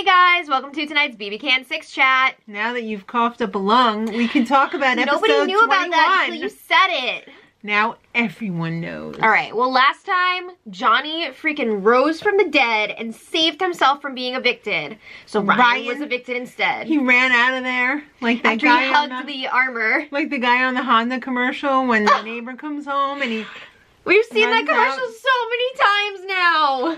guys, welcome to tonight's BB Can 6 chat. Now that you've coughed up a lung, we can talk about episode 21. Nobody knew about that until you said it. Now everyone knows. Alright, well last time, Johnny freaking rose from the dead and saved himself from being evicted. So Ryan was evicted instead. He ran out of there like that guy he hugged the armor. Like the guy on the Honda commercial when the neighbor comes home and he We've seen that commercial so many times now.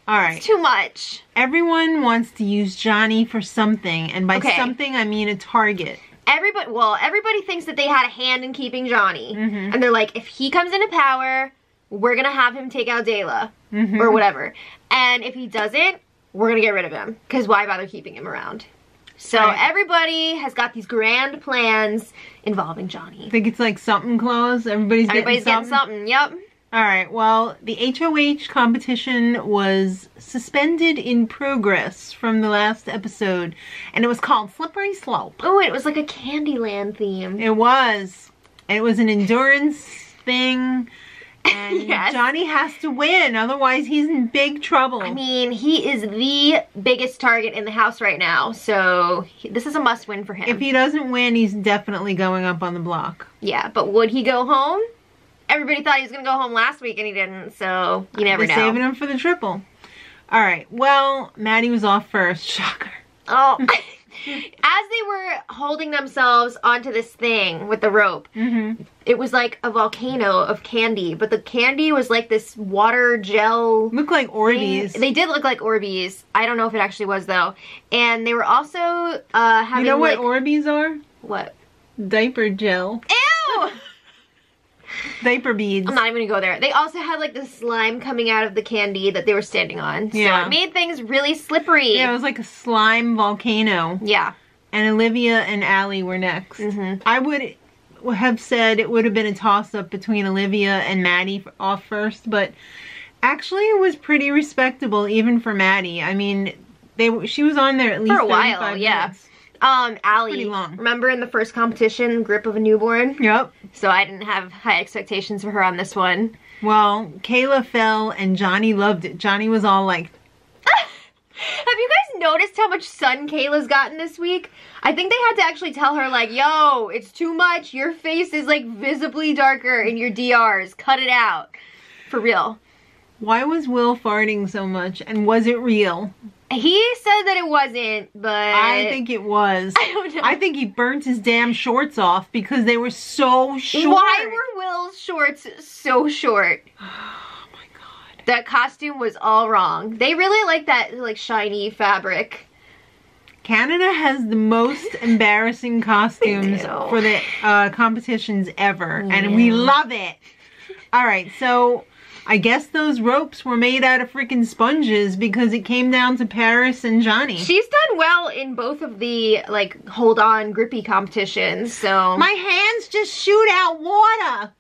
Alright. It's too much. Everyone wants to use Johnny for something, and by something I mean a target. Everybody thinks that they had a hand in keeping Johnny. And they're like, if he comes into power, we're gonna have him take out Dayla. Or whatever. And if he doesn't, we're gonna get rid of him. Because why bother keeping him around? So everybody has got these grand plans involving Johnny. I think it's like something clause. Everybody's getting something. Yep. Alright, well, the HOH competition was suspended in progress from the last episode, and it was called Slippery Slope. Oh, it was like a Candyland theme. It was. It was an endurance thing, and Johnny has to win, otherwise he's in big trouble. I mean, he is the biggest target in the house right now, so this is a must-win for him. If he doesn't win, he's definitely going up on the block. Yeah, but would he go home? Everybody thought he was going to go home last week and he didn't, so you never know. They're saving him for the triple. Alright, well, Maddie was off first. Shocker. Oh. As they were holding themselves onto this thing with the rope, it was like a volcano of candy, but the candy was like this water gel. Looked like Orbeez. They did look like Orbeez. I don't know if it actually was, though. And they were also having, you know what Orbeez are? What? Diaper gel. Ew! Diaper beads. I'm not even gonna go there. They also had like the slime coming out of the candy that they were standing on. So it made things really slippery. Yeah, it was like a slime volcano. Yeah. And Olivia and Allie were next. I would have said it would have been a toss-up between Olivia and Maddie off first, but actually it was pretty respectable even for Maddie. I mean, she was on there at least for a while, minutes. Allie, pretty long. Remember in the first competition, Grip of a Newborn? Yep. So I didn't have high expectations for her on this one. Well, Kayla fell and Johnny loved it. Johnny was all like... Have you guys noticed how much sun Kayla's gotten this week? I think they had to actually tell her like, yo, it's too much. Your face is like visibly darker in your DRs. Cut it out. For real. Why was Will farting so much? And was it real? He said that it wasn't, but... I think it was. I don't know. I think he burnt his damn shorts off because they were so short. Why were Will's shorts so short? Oh my god. That costume was all wrong. They really like that like shiny fabric. Canada has the most embarrassing costumes for the competitions ever. And we love it. Alright, so... I guess those ropes were made out of freaking sponges because it came down to Paris and Johnny. She's done well in both of the, like, hold-on grippy competitions, so... My hands just shoot out water!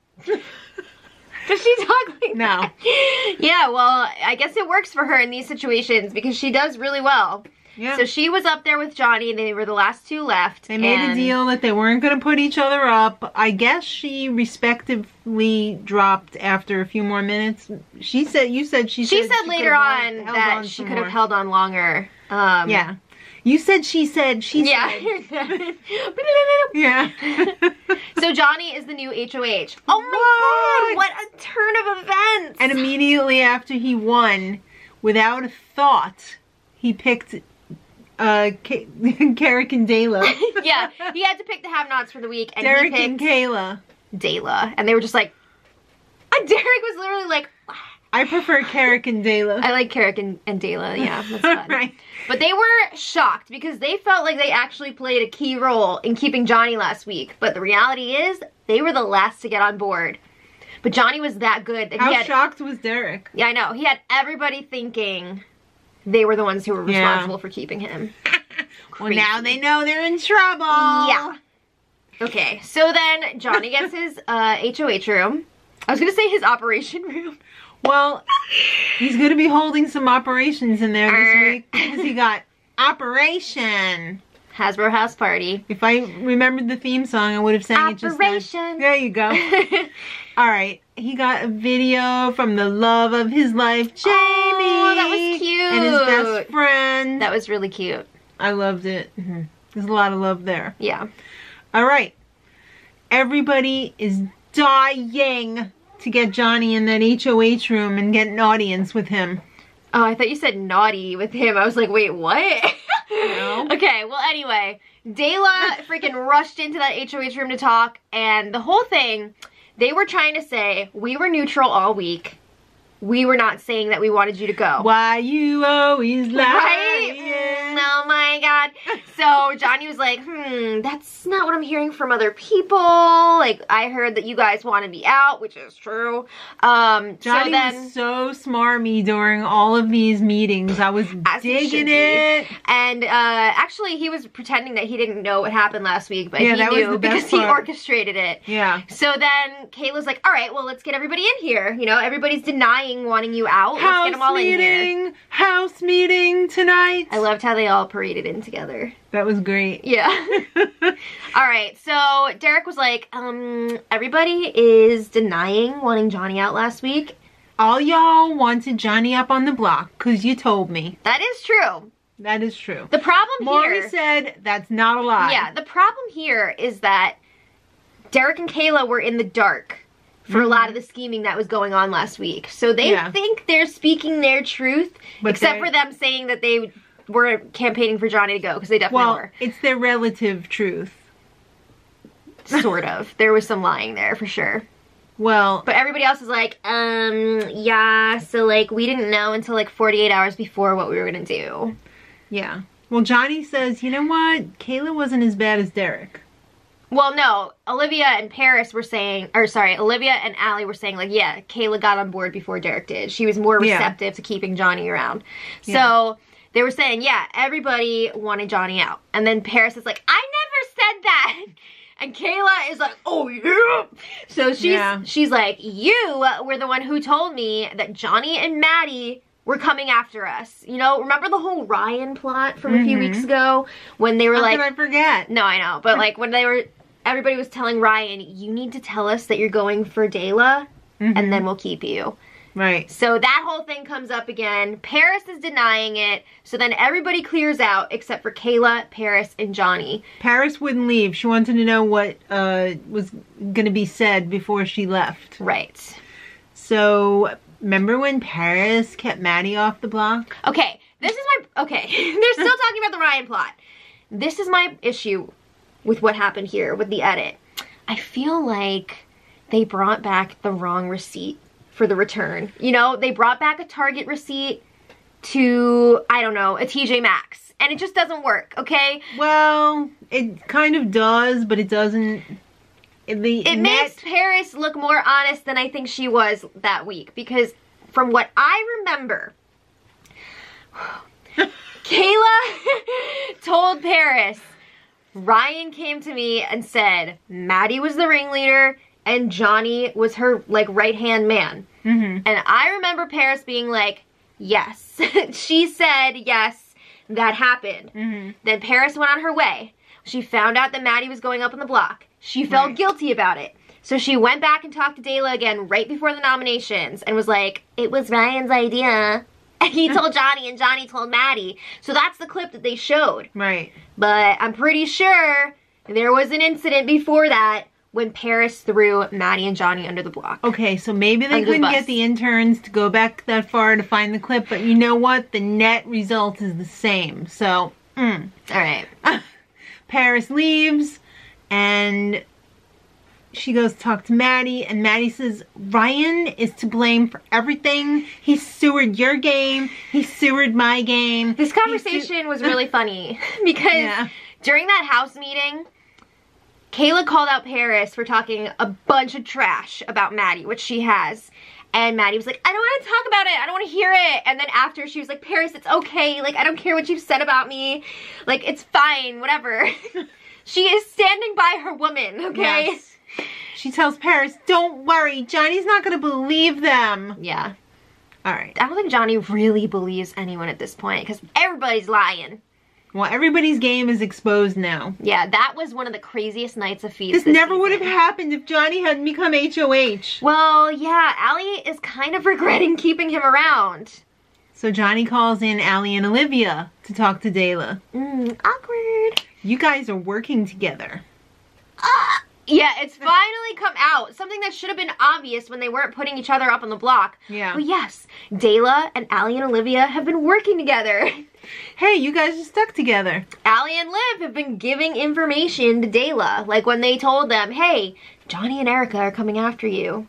Does she talk like No. that? Yeah, well, I guess it works for her in these situations because she does really well. Yeah. So she was up there with Johnny, and they were the last two left. They made a deal that they weren't going to put each other up. I guess she respectively dropped after a few more minutes. She said she said later on that she could have held on longer. Yeah. You said she said. Yeah. So Johnny is the new HOH. Oh my god, what a turn of events. And immediately after he won, without a thought, he picked Carrick and Dayla. Yeah, he had to pick the have-nots for the week, and Derek he picked and Kayla. Dayla, and they were just like, Derek was literally like, I prefer Carrick and Dayla. I like Carrick and Dayla, yeah, that's fun. Right. But they were shocked because they felt like they actually played a key role in keeping Johnny last week, but the reality is, they were the last to get on board. But Johnny was that good that How shocked was Derek? Yeah, I know. He had everybody thinking they were the ones who were responsible for keeping him. Well, now they know they're in trouble. Yeah. Okay, so then Johnny gets his HOH room. I was going to say his operation room. Well, he's going to be holding some operations in there this week because he got Operation Hasbro House Party. If I remembered the theme song, I would have sang it just then. Operation. There you go. All right. he got a video from the love of his life, Jamie. Oh, that was cute. And his best friend. That was really cute. I loved it. There's a lot of love there. Yeah. All right. Everybody is dying to get Johnny in that HOH room and get an audience with him. Oh, I thought you said naughty with him. I was like, wait, what? No. Okay, well, anyway, Dayla freaking rushed into that HOH room to talk, and the whole thing, they were trying to say, we were neutral all week. We were not saying that we wanted you to go. Why you always lying? Right? Oh my god. So Johnny was like, that's not what I'm hearing from other people. Like, I heard that you guys want to be out, which is true. Johnny was so smarmy during all of these meetings. I was digging it. And actually, he was pretending that he didn't know what happened last week, but yeah, he knew because he orchestrated it. Yeah. So then Kayla's like, all right, well, let's get everybody in here. You know, everybody's denying wanting you out. Let's get them all in here. House meeting tonight. I loved how they all paraded in together. That was great. Yeah. All right, so Derek was like, everybody is denying wanting Johnny out last week. All y'all wanted Johnny up on the block because you told me. That is true. That is true. The problem Maury here... said that's not a lie. Yeah, the problem here is that Derek and Kayla were in the dark for a lot of the scheming that was going on last week. So they think they're speaking their truth, but except for them saying that they were campaigning for Johnny to go, because they definitely were. It's their relative truth. Sort of. There was some lying there, for sure. Well... But everybody else is like, yeah, so, like, we didn't know until, like, 48 hours before what we were gonna do. Yeah. Well, Johnny says, you know what? Kayla wasn't as bad as Derek. Well, no, Olivia and Paris were saying, or sorry, Olivia and Allie were saying, like, yeah, Kayla got on board before Derek did. She was more receptive to keeping Johnny around. So they were saying, yeah, everybody wanted Johnny out. And then Paris is like, I never said that. And Kayla is like, oh, yeah. So she's like, you were the one who told me that Johnny and Maddie were coming after us. You know, remember the whole Ryan plot from a few weeks ago? When they were like... How could I forget? No, I know. But like when they were... Everybody was telling Ryan, you need to tell us that you're going for Dayla, and then we'll keep you. Right. So that whole thing comes up again. Paris is denying it. So then everybody clears out except for Kayla, Paris, and Johnny. Paris wouldn't leave. She wanted to know what was going to be said before she left. Right. So, remember when Paris kept Maddie off the block? Okay, this is my... Okay, they're still talking about the Ryan plot. This is my issue with what happened here with the edit. I feel like they brought back the wrong receipt for the return. You know, they brought back a Target receipt to, I don't know, a TJ Maxx. And it just doesn't work, okay? Well, it kind of does, but it doesn't. It makes Paris look more honest than I think she was that week. Because from what I remember, Kayla told Paris, Ryan came to me and said Maddie was the ringleader and Johnny was her, like, right-hand man. And I remember Paris being like, yes. She said, yes, that happened. Then Paris went on her way. She found out that Maddie was going up on the block. She felt guilty about it. So she went back and talked to Dayla again right before the nominations and was like, it was Ryan's idea. And he told Johnny and Johnny told Maddie. So that's the clip that they showed. Right. But I'm pretty sure there was an incident before that when Paris threw Maddie and Johnny under the block. Okay, so maybe they couldn't get the interns to go back that far to find the clip, but you know what? The net result is the same. So, All right. Paris leaves, and she goes to talk to Maddie, and Maddie says, Ryan is to blame for everything. He sewered your game. He sewered my game. This conversation was really funny because during that house meeting, Kayla called out Paris for talking a bunch of trash about Maddie, which she has. And Maddie was like, I don't want to talk about it. I don't want to hear it. And then after, she was like, Paris, it's okay. Like, I don't care what you've said about me. Like, it's fine. Whatever. She is standing by her woman, okay? Yes. She tells Paris, don't worry. Johnny's not going to believe them. Yeah. All right. I don't think Johnny really believes anyone at this point because everybody's lying. Well, everybody's game is exposed now. Yeah, that was one of the craziest nights of feeds. This never would have happened if Johnny hadn't become HOH. Well, yeah, Allie is kind of regretting keeping him around. So Johnny calls in Allie and Olivia to talk to Dayla. Awkward. You guys are working together. Yeah, it's finally come out. Something that should have been obvious when they weren't putting each other up on the block. Yeah. But yes, Dayla and Allie and Olivia have been working together. Hey, you guys are stuck together. Allie and Liv have been giving information to Dayla. Like when they told them, hey, Johnny and Erica are coming after you.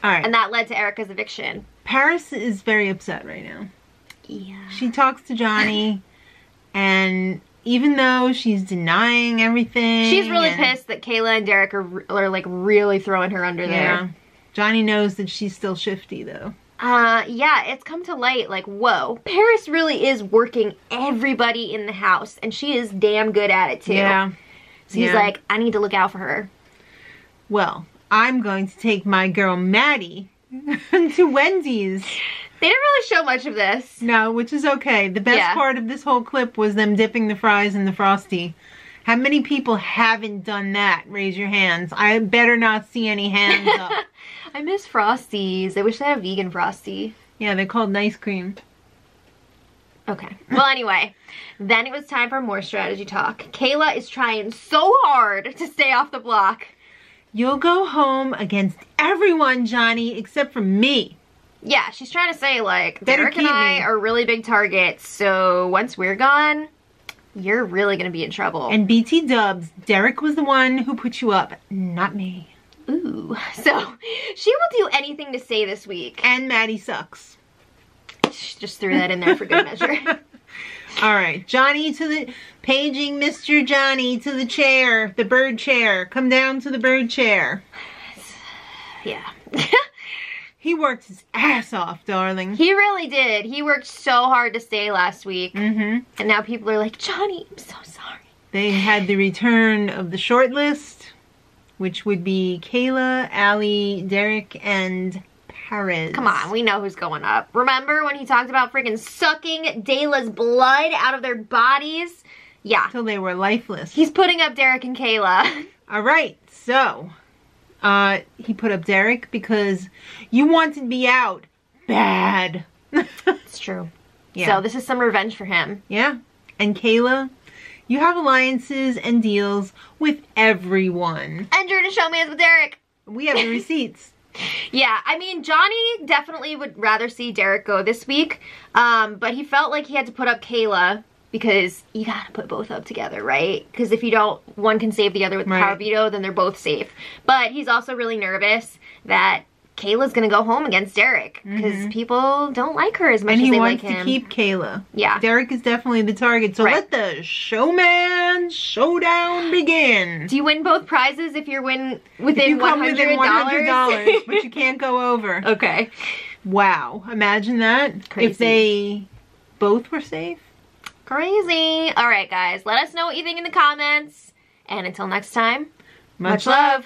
All right. And that led to Erica's eviction. Paris is very upset right now. Yeah. She talks to Johnny, and even though she's denying everything... She's really pissed that Kayla and Derek are like really throwing her under there. Johnny knows that she's still shifty though. Yeah, it's come to light like, whoa, Paris really is working everybody in the house, and she is damn good at it too. Yeah. So he's like, I need to look out for her. Well, I'm going to take my girl Maddie to Wendy's. They didn't really show much of this. No, which is okay. The best part of this whole clip was them dipping the fries in the Frosty. How many people haven't done that? Raise your hands. I better not see any hands up. I miss Frosties. I wish they had a vegan Frosty. Yeah, they're called ice cream. Okay. Well, anyway, then it was time for more strategy talk. Kayla is trying so hard to stay off the block. You'll go home against everyone, Johnny, except for me. Yeah, she's trying to say, like, Better Derek and keep I me. are really big targets, so once we're gone, you're really going to be in trouble. And BT dubs, Derek was the one who put you up, not me. Ooh. So, she will do anything to say this week. And Maddie sucks. She just threw that in there for good measure. All right, Johnny to the... Paging Mr. Johnny to the chair, the bird chair. Come down to the bird chair. Yeah. He worked his ass off, darling. He really did. He worked so hard to stay last week. Mm-hmm. And now people are like, Johnny, I'm so sorry. They had the return of the short list, which would be Kayla, Allie, Derek, and Paris. Come on, we know who's going up. Remember when he talked about freaking sucking Dayla's blood out of their bodies? Yeah. Till they were lifeless. He's putting up Derek and Kayla. All right, so he put up Derek because you wanted me out bad. It's true. Yeah. So this is some revenge for him. Yeah. And Kayla, you have alliances and deals with everyone. Enter to show me as with Derek. We have the receipts. Yeah, I mean, Johnny definitely would rather see Derek go this week, but he felt like he had to put up Kayla because you gotta put both up together, right? Because if you don't, one can save the other with the power veto, then they're both safe. But he's also really nervous that Kayla's gonna go home against Derek because people don't like her as much as they like him. And he wants to keep Kayla. Yeah. Derek is definitely the target, so let the showman showdown begin. Do you win both prizes if you're within $100, but you can't go over? Okay. Wow. Imagine that. Crazy. If they both were safe. Crazy. All right, guys. Let us know what you think in the comments. And until next time, much love.